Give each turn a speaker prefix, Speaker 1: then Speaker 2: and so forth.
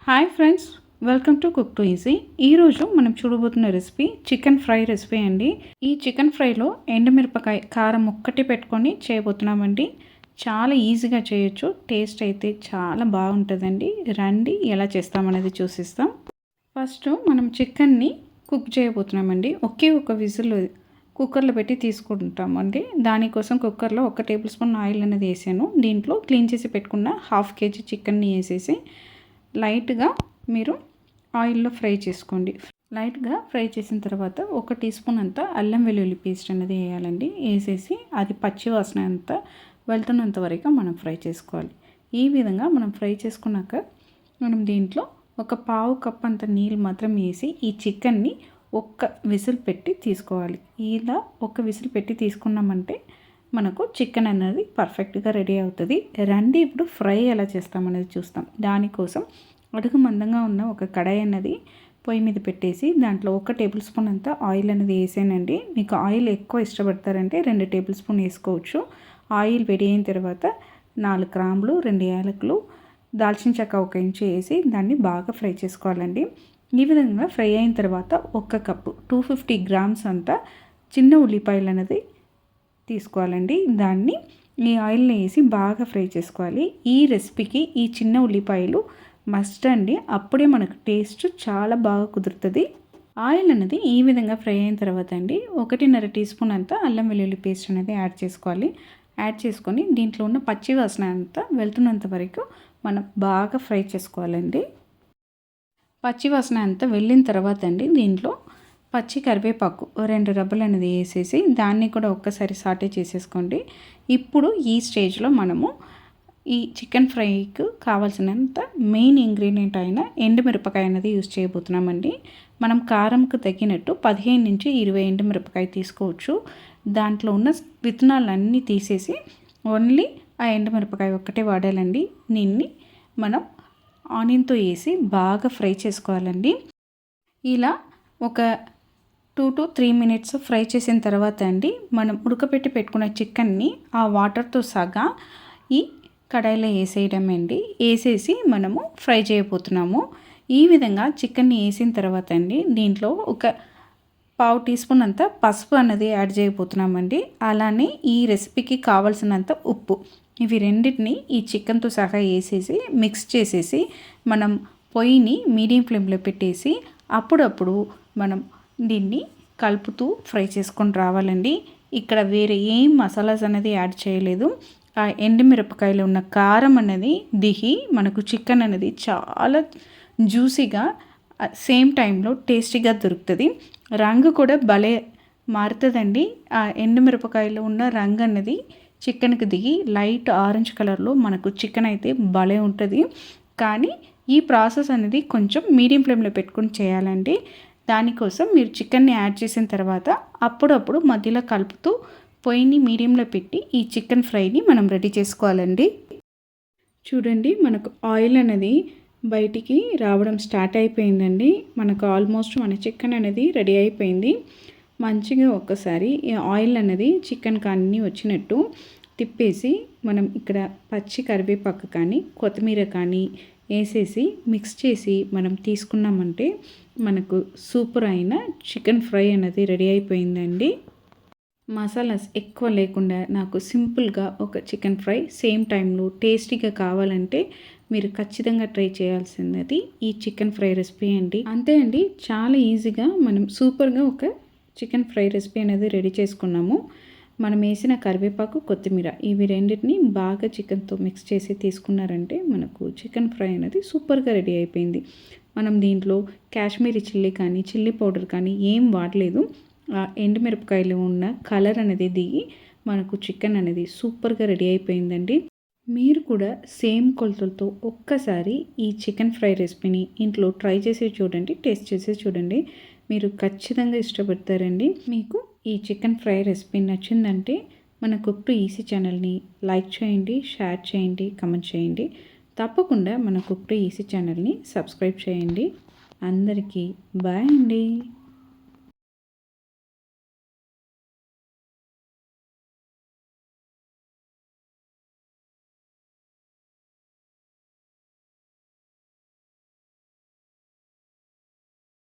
Speaker 1: Hi friends, welcome to cook to easy. ఈరోజు మనం చూడబోతున్న recipe chicken fry recipe అండి. ఈ చికెన్ ఫ్రైలో ఎండుమిరపకాయ కారం ఒక్కటి పెట్టుకొని చేయబోతున్నామండి. చాలా ఈజీగా చేయొచ్చు, టేస్ట్ అయితే చాలా బాగుంటుందండి. రండి ఎలా చేస్తామనేది చూసిస్తాం. ఫస్ట్ మనం చికెన్ని కుక్ చేయబోతున్నామండి. ఒకే ఒక విజిల్ కుక్కర్లో పెట్టి తీసుకుంటామండి. దానికోసం కుక్కర్లో 1 టేబుల్ స్పూన్ ఆయిల్ అనేది వేసాను. దీంట్లో క్లీన్ చేసి పెట్టుకున్న 1/2 kg చికెన్ని వేసేసి లైట్గా మీరు ఆయిల్లో ఫ్రై చేసుకోండి. లైట్గా ఫ్రై చేసిన తర్వాత 1 టీ స్పూన్ అంతా అల్లం వెల్లుల్లి పేస్ట్ అనేది వేయాలండి. వేసేసి అది పచ్చి వాసన అంతా వెళ్తున్నంత వరకు మనం ఫ్రై చేసుకోవాలి. ఈ విధంగా మనం ఫ్రై చేసుకున్నాక మనం దీంట్లో 1/4 కప్ అంత నీళ్ళు మాత్రం వేసి ఈ చికెన్ని 1 విజిల్ పెట్టి తీసుకోవాలి. ఇలా 1 విజిల్ పెట్టి తీసుకున్నామంటే మనకు చికెన్ అనేది పర్ఫెక్ట్గా రెడీ అవుతుంది. రండి ఇప్పుడు ఫ్రై ఎలా చేస్తామనేది చూస్తాం. దానికోసం అడుగు మందంగా ఉన్న ఒక కడాయి అన్నది పొయ్యి మీద పెట్టేసి దాంట్లో 1 టేబుల్ స్పూన్ అంతా ఆయిల్ అనేది వేసానండి. మీకు ఆయిల్ ఎక్కువ ఇష్టపడతారంటే 2 టేబుల్ స్పూన్ వేసుకోవచ్చు. ఆయిల్ వేడి అయిన తర్వాత 4 గ్రాములు, 2 యాలకులు, దాల్చిన చెక్క 1 ఇంచు వేసి దాన్ని బాగా ఫ్రై చేసుకోవాలండి. ఈ విధంగా ఫ్రై అయిన తర్వాత 1 కప్పు 250 గ్రామ్స్ అంతా చిన్న ఉల్లిపాయలు అనేది తీసుకోవాలండి. దాన్ని ఈ ఆయిల్ని వేసి బాగా ఫ్రై చేసుకోవాలి. ఈ రెసిపీకి ఈ చిన్న ఉల్లిపాయలు మస్ట్ అండి, అప్పుడే మనకు టేస్ట్ చాలా బాగా కుదురుతుంది. ఆయిల్ అనేది ఈ విధంగా ఫ్రై అయిన తర్వాత అండి 1.5 టీ స్పూన్ అంతా అల్లం వెల్లుల్లి పేస్ట్ అనేది యాడ్ చేసుకోవాలి. యాడ్ చేసుకొని దీంట్లో ఉన్న పచ్చి వాసన అంతా వెళ్తున్నంత వరకు మనం బాగా ఫ్రై చేసుకోవాలండి. పచ్చి వాసన అంతా వెళ్ళిన తర్వాత అండి దీంట్లో పచ్చి కరివేపాకు 2 రబ్బలు అనేది వేసేసి దాన్ని కూడా ఒక్కసారి సాటే చేసేసుకోండి. ఇప్పుడు ఈ స్టేజ్లో మనము ఈ చికెన్ ఫ్రైకి కావాల్సినంత మెయిన్ ఇంగ్రీడియంట్ అయిన ఎండుమిరపకాయ అనేది యూజ్ చేయబోతున్నామండి. మనం కారంకు తగ్గినట్టు 15 నుంచి 20 ఎండుమిరపకాయ తీసుకోవచ్చు. దాంట్లో ఉన్న విత్తనాలన్నీ తీసేసి ఓన్లీ ఆ ఎండుమిరపకాయ ఒక్కటే వాడాలండి. దీన్ని మనం ఆనియన్తో వేసి బాగా ఫ్రై చేసుకోవాలండి. ఇలా ఒక 2 to 3 మినిట్స్ ఫ్రై చేసిన తర్వాత అండి మనం ఉడకపెట్టి పెట్టుకున్న చికెన్ని ఆ వాటర్తో సగా ఈ కడాయిలో వేసేయడం అండి. వేసేసి మనము ఫ్రై చేయబోతున్నాము. ఈ విధంగా చికెన్ని వేసిన తర్వాత అండి దీంట్లో ఒక 1/2 టీ స్పూన్ అంత పసుపు అన్నది యాడ్ చేయబోతున్నామండి. అలానే ఈ రెసిపీకి కావాల్సినంత ఉప్పు, ఇవి రెండింటిని ఈ చికెన్తో సహా వేసేసి మిక్స్ చేసేసి మనం పొయ్యిని మీడియం ఫ్లేమ్లో పెట్టేసి అప్పుడప్పుడు మనం దీన్ని కలుపుతూ ఫ్రై చేసుకొని రావాలండి. ఇక్కడ వేరే ఏం మసాలాస్ అనేది యాడ్ చేయలేదు. ఆ ఎండుమిరపకాయలో ఉన్న కారం అనేది దిగి మనకు చికెన్ అనేది చాలా జ్యూసీగా సేమ్ టైంలో టేస్టీగా దొరుకుతుంది. రంగు కూడా భలే మారుతుందండి. ఆ ఎండుమిరపకాయలో ఉన్న రంగు అనేది చికెన్కి దిగి లైట్ ఆరెంజ్ కలర్లో మనకు చికెన్ అయితే భలే ఉంటుంది. కానీ ఈ ప్రాసెస్ అనేది కొంచెం మీడియం ఫ్లేమ్లో పెట్టుకొని చేయాలండి. దానికోసం మీరు చికెన్ని యాడ్ చేసిన తర్వాత అప్పుడప్పుడు మధ్యలో కలుపుతూ పొయ్యిని మీడియంలో పెట్టి ఈ చికెన్ ఫ్రైని మనం రెడీ చేసుకోవాలండి. చూడండి, మనకు ఆయిల్ అనేది బయటికి రావడం స్టార్ట్ అయిపోయిందండి. మనకు ఆల్మోస్ట్ మన చికెన్ అనేది రెడీ అయిపోయింది. మంచిగా ఒక్కసారి ఈ ఆయిల్ అనేది చికెన్కి అన్నీ వచ్చినట్టు తిప్పేసి మనం ఇక్కడ పచ్చి కరివేపాకు కానీ కొత్తిమీర కానీ వేసేసి మిక్స్ చేసి మనం తీసుకున్నామంటే మనకు సూపర్ అయిన చికెన్ ఫ్రై అనేది రెడీ అయిపోయిందండి. మసాలాస్ ఎక్కువ లేకుండా నాకు సింపుల్గా ఒక చికెన్ ఫ్రై సేమ్ టైంలో టేస్టీగా కావాలంటే మీరు ఖచ్చితంగా ట్రై చేయాల్సినది ఈ చికెన్ ఫ్రై రెసిపీ అండి. అంతే అండి, చాలా ఈజీగా మనం సూపర్గా ఒక చికెన్ ఫ్రై రెసిపీ అనేది రెడీ చేసుకున్నాము. మనం వేసిన కరివేపాకు, కొత్తిమీర ఇవి రెండింటిని బాగా చికెన్తో మిక్స్ చేసి తీసుకున్నారంటే మనకు చికెన్ ఫ్రై అనేది సూపర్గా రెడీ అయిపోయింది. మనం దీంట్లో కాశ్మీరీ చిల్లీ కానీ చిల్లీ పౌడర్ కానీ ఏం వాడలేదు. ఎండుమిరపకాయలు ఉన్న కలర్ అనేది దిగి మనకు చికెన్ అనేది సూపర్గా రెడీ అయిపోయిందండి. మీరు కూడా సేమ్ కొలతలతో ఒక్కసారి ఈ చికెన్ ఫ్రై రెసిపీని ఇంట్లో ట్రై చేసి చూడండి, టేస్ట్ చేసి చూడండి. మీరు ఖచ్చితంగా ఇష్టపడతారండి. మీకు ఈ చికెన్ ఫ్రై రెసిపీ నచ్చిందంటే మన కుక్ టు ఈజీ ఛానల్ని లైక్ చేయండి, షేర్ చేయండి, కమెంట్ చేయండి. తప్పకుండా మన కుక్ టు ఈజీ ఛానల్ని సబ్స్క్రైబ్ చేయండి. అందరికీ బాయ్ అండి.